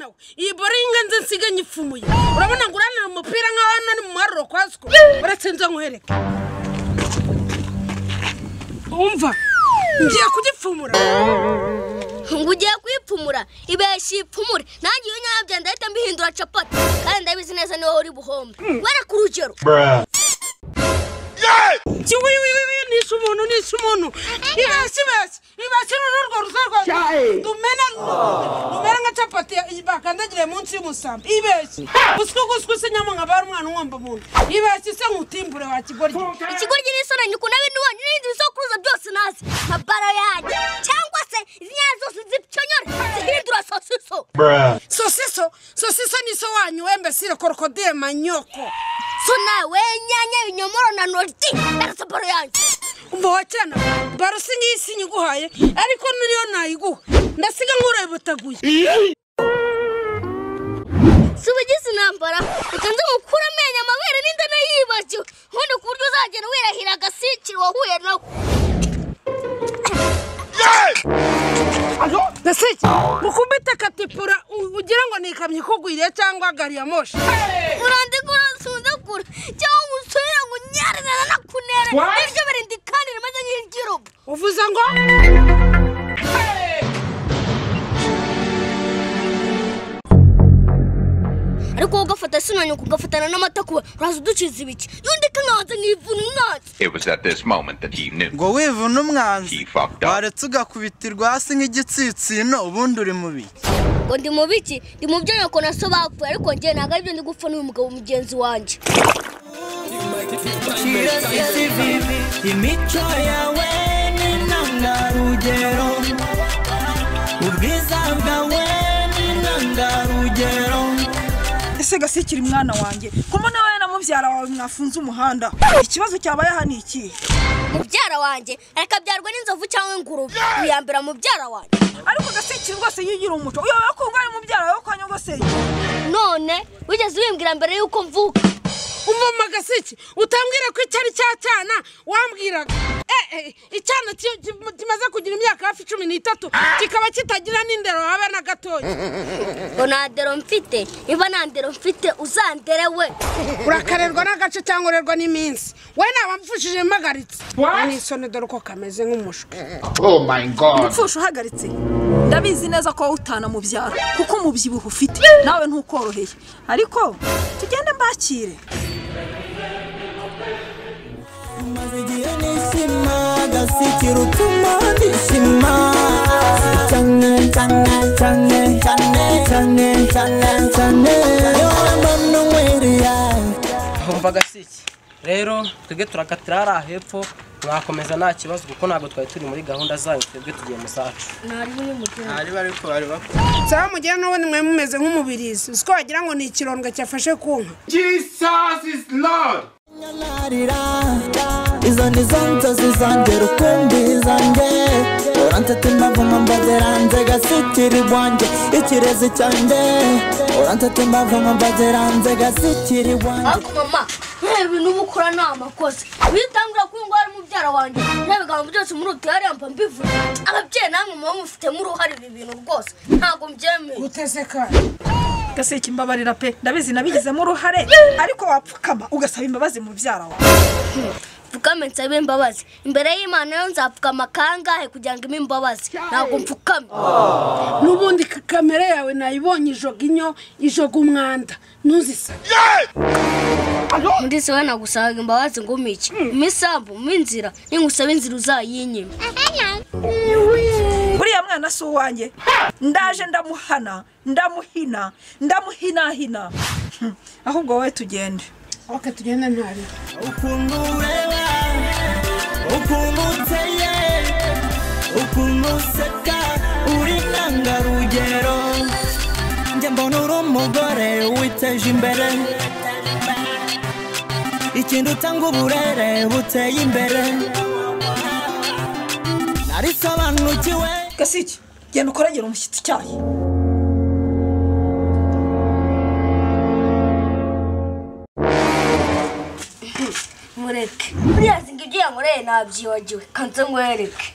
mwana we iyi boringa nze nsiga nyifumuye urabona ngo uranira umupira nkaho nari mu marro kwasiko uretse nze nkwereke umva ngiye kugipfumura ngugiye kwipfumura ibeshi ipfumure nanjye iyo nyabya ndahita mbihindura capati kandi ndabizi neza niwe uri buhombe wera ku rugero nisho umuntu ibasi n'urwo ruzarwa dumena nka capati bakandagire munsi y'umusambi ibesi guswe se nyama nka bari umwana ngomba muntu ibesi se nkutimbure wa kigoryi ikigoryi n'isona nyukuna bintu wanye n'indi bisokuruza byose nazi nka baro yaje cyangwa se izinya zose zipcyonyore zihindura sosiso niso wanyu wembe sire krokodile manyoko so nawe nyanya binyomoro na norti ndasa baro yaje umbohacana baro singisi nyiguhaye ariko niriyo nayiguha ndasiga nk'urabutaguye subigisi nambara ukanze gukura amenya amabere n'inda nayibagiwe nkundi ku buryo uzagera wirahira agasikiri wahuye nawe Gasiki mukubita katipura ugira ngo nikamye kugwiriye cyangwa gari ya moshi urandikura sundakura cyangwa usubira ngo nyarana nakunera ibyo barindikana maze nk'igirubu uvuze ngo ariko ugafata sinanyo kugafatana n'amatakuba uraza uduciza ibiki yundika nkaza nkivuna umwanzi. It was at this moment that he knew. Ngo wivuna umwanzi waretse ugakubitirwa hasi nk'igitsitsino ubundi uri mu biki ngo ndi mu biki ndi mu byo nyoko naso bapfuye ariko njye ntabwo aribyo ndi gupfa n'uyu mugabo mugenzi wanjye imico yawe ni ntangarugero ubwiza bwawe ni ntangarugero. Ese Gasikiri mwana wanjye kumo nawe na mubyara wawe mwafunze umuhanda ikibazo cyabaye aha ni iki mubyara wanjye areka byarwa n'inzovu cyangwa ingurube uyambira mubyara wanjye ariko Gasikiri rwose yigira umuco uyo bakungana mubyara wawe kwa nyogoseye none wigeze wimbwira mbere yuko mvuka umva Gasiki utambwira ko icyari cyacana wambwiraga icyana kimaze kugira imyaka hafi 13 kikaba kitagira n'indero habe na gatoya ngo nadero mfite iba nandero mfite uzandere we urakarerwa n'agace cyangwa urerwa n'iminsi we nabamfushije mpagaritse ni isone dore ko kameze nk'umushwe. Oh my god. Mfusha uhagaritse ndabizi neza ko utana mu byaro kuko mubyibuho ufite nawe ntukoroheye ariko tugende mbakire mazigiye nishima Gasikiri utuma nishima cyane cyane cyane cyane cyane cyane cyane yomano mwiriya. Umva Gasiki rero twebwe turakatira ari hepfo mwakomeza nta kibazo kuko ntabwo twari turi muri gahunda zanyu twebwe tugiye musacu ari bariko bari bako sawa mugira no mwe mumeze nk'umubirizi usko wagira ngo ni ikirondwe cyafashe kunka. Jesus is Lord. Izo nizo nzozi zanjye rukumbi zanjye urantetemba vuma mbazeranze Gasikiri bwanjye ikirezi cyanjye urantetemba vuma mbazeranze Gasikiri bwanjye. Ako mama ibintu bukora ni amakosa bitangura kwingwa ari mubyara wanjye n'abigambo byose muri utari yampa mbivuze ababyeyi namwe muba mufitemo uruhare ibi bintu rwose ntabwo mbyemeye Uteseka Gasiki mbabarira pe ndabizi nabigizemo uruhare ariko wapfukama ugasaba imbabazi mu byara wawe pfukame nsabe imbabazi imbere y'Imana yo nzapfukama kangahe kugira ngo imbabazi ntabwo mfukame n'ubundi kamera yawe nayibonye ijoga umwanda ntuzisa ndetse we nagusaba imbabazi ngo miki imisambu mu inzira ningusaba inzira uzayinyima buriya mwana si uwanjye ndaje ndamuhana ndamuhina ndamuhinahina ahubwo wowe tugende oke tugende ntari ukuntu ureba ukuntu uteye ukuntu useka uri ntangarugero njye mbona uri umugore witeje imbere ikindi utanga uburere buteye imbere narisobanukiwe. Gasiki genda ukoragera umushyitsi cyayi mureke buriya zinga ibyo yankoreye nabyibagiwe kanze ngwereke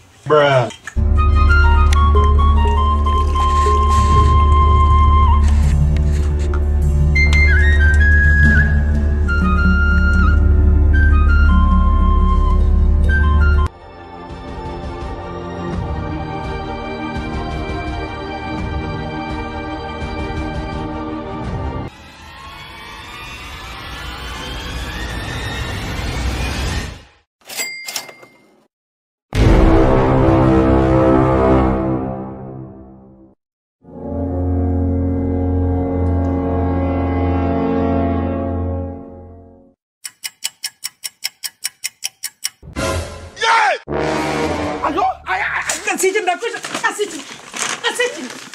Gasiki ndakwisha.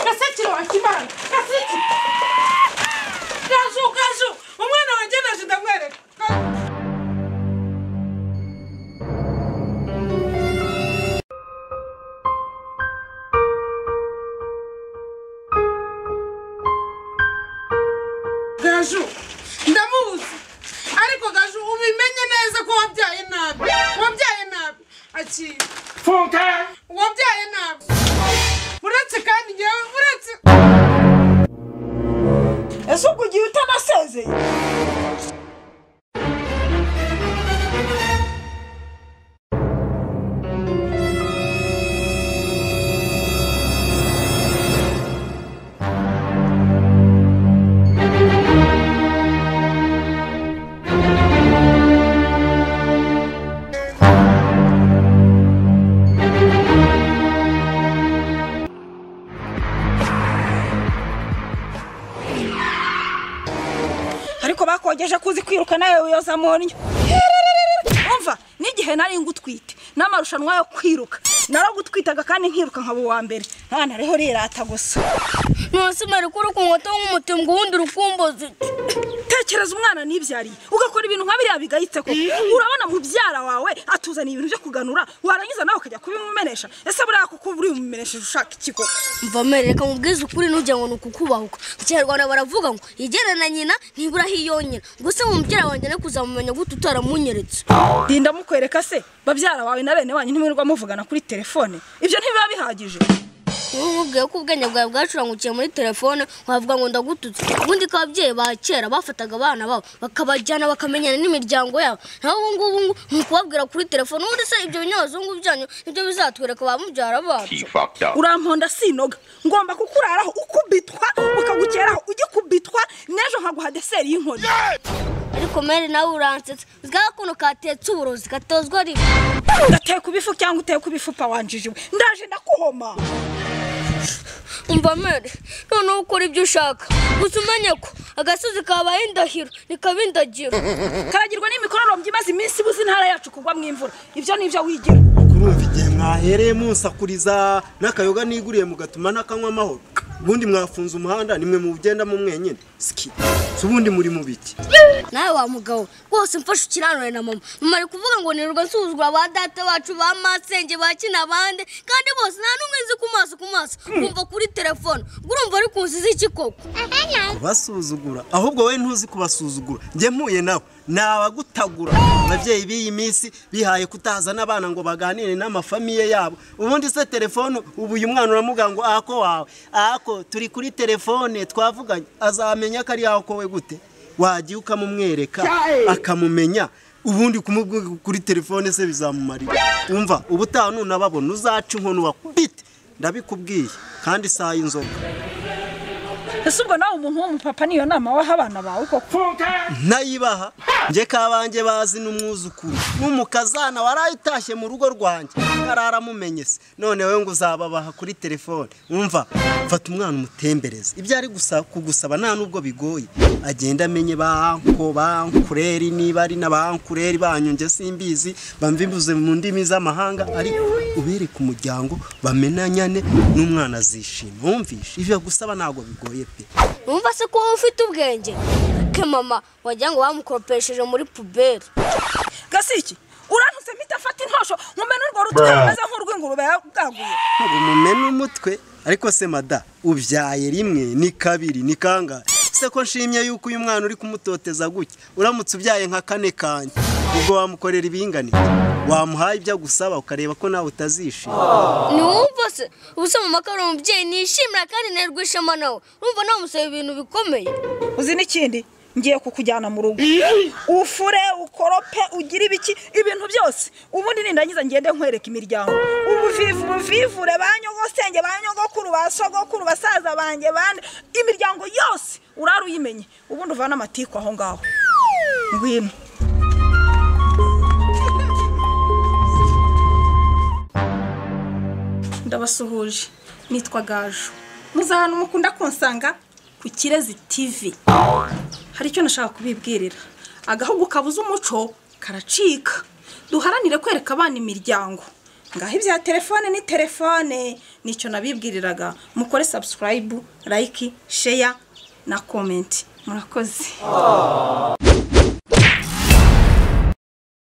Gasiki wakimana. Gasiki. Gazu. Umwana wanjye naje ndamwereka. Gazu. Ndamuzi. Ariko Gazu ubimenye neza ko wabyaye nabi. Aki. Funke! Wabyaye nabi. Uretse kandi ngewe uretse. Ese ubwo ugiye utanasezeye? Ariko bakogeje kuzi kwiruka nawe uyoza monyo. Umva n'igihe nari ngutwite n'amarushanwa yo kwiruka naragutwitaga kandi nkiruka nkabo wa mbere nta reho rirata gusa. Nose mari kuri kungoto nk'umutima wundi rukumbozi. Tekereza umwana nibyariye ugakora ibintu nk'abiriya bigayitse ko urabona mu byara wawe atuzana ibintu byo kuganura warangiza nawe ukajya kubimumenesha. Ese buriya kuko buri umumenesha ushaka ikiko. Mva mere reka mubwize ukuri nujya ngo nukukubahuka. Icyarwanda baravuga ngo igena na nyina ntibura hiyonyera. Gusa mu byara wanjye ne kuzamumenya gute utaramunyeretse. Dinda mukwereka se babyara wawe na bene wanyu ntimwirirwa muvugana kuri telefone. Ibyo ntibiba bihagije. Ubwiye ko ubwenge bwawe bwacurangukiye muri telefone wavuga ngo ndagututse. Ubundi ko ababyeyi ba kera bafataga abana babo bakabajyana bakamenyana n'imiryango yabo. Naho ubu ngubu nkubabwira kuri telefone ubundi se ibyo binyazungu byanyu ibyo bizatwereka ba mubyara bacu. Uramponda sinoga ngomba kukuraraho ukubitwa ukagukeraho ugikubitwa nejo nkaguha deseri y'inkoni. Ariko mere nawe uransetse zgakuno katetse uburozi katozwa ari. Gateye kubifu cyangwa uteye kubifupa wanjijiwe ndaje ndakuhoma. Umva mere none ukora ibyo ushaka gusa umenye ko agasozi kabaye indahiro nikabindagira. Karagirwa n'imikororo myimaze iminsi buzi ntara yacu kugwa mu imvura. Ibyo nivyo wigira. Kurumva igihe mwahereye musakuriza n'akayoga niguriye mugatuma nakanywa amahoro. Ubundi mwafunze umuhanda nimwe mu bugenda mu mwenyine. Ski. Ubundi muri mu biki. Nawe wa mugabo rwose mfashe ukiranure na mama. Mama ari kuvuga ngo nirwa nsuzugura ba data bacu ba masenge bakina bande kandi bose nta numwizi ku maso kumva kuri telefone. Urumva ari kunsiza iki koko? Basuzugura ahubwo we ntuzi kubasuzugura. Nge mpuye nawe nabagutagura. Abavyeyi biyi minsi bihaye kutaza n'abana ngo baganire n'amafamiye yabo. Ubundi se telefone ubu uyu mwana uramuga ngo ako wawe ako turi kuri telefone twavuganye azamenya ko ari yako we gute wagiye ukamumwereka akamumenya ubundi kumubwira kuri telefone se bizamumarira. Umva ubutaha nunababona uzaca inkono wakubite ndabikubwiye kandi saa y'inzoga. Ese ubwo nawe umuntu wo mupapa niyo nama waha abana bawe koko? Nayibaha nje kabanje bazi n'umwuzukuru n'umukazana warayitashye mu rugo rwanjye karara mumenye se none wewe ngo uzababaha kuri telefone. Umva fata umwana umutembereza ibyo ari kugusaba nta nubwo bigoye agenda amenye bankureri niba ari n'abankureri banyunje simbizi bamvimbuze mu ndimi z'amahanga ariko ubere ku muryango bamenanyane n'umwana azishima. Wumvishe ivyo gusaba ntago bigoye pe. Umva se ko ufite ubwenge ke mama wajya ngo bamukoropesheje muri puberi. Gasiki urantuse mpita fata intosho nkumene urwo rutwe rumeze nk'urw'ingurube bwaguye. Ngo mumene umutwe ariko se mada ubyaye rimwe ni kabiri ni kanga se ko nshimye yuko uyu mwana uri kumutoteza gutya uramutse ubyaye nka kane kanje ubwo wamukorera ibinganire wamuhaye ibyo gusaba ukareba ko nawe utazishima. Ni wumva se ubuse mu makaro umubyeyi nishimira kandi nerwishema nawe urumva namusaba ibintu bikomeye. Uzi n'ikindi ngiye kukujyana mu rugo ufure ukorope ugira ibiki ibintu byose ubundi nindangiza ngende nkwereka imiryango ubuvivure banyogosenge banyogokuru basogokuru basaza banjye bande imiryango yose urari uyimenye ubundi uvana amatiko aho ngaho ngwino. Ndabasuhuje nitwa Gaju muzahana mukunda konsanga ku Kirezi TV. Hari icyo nashaka kubibwirira agahugu kabuze umuco karacika duharanire kwereka abana imiryango ngaho ibya telefone ni telefone nicyo nabibwiriraga mukore subscribe like share na comment murakoze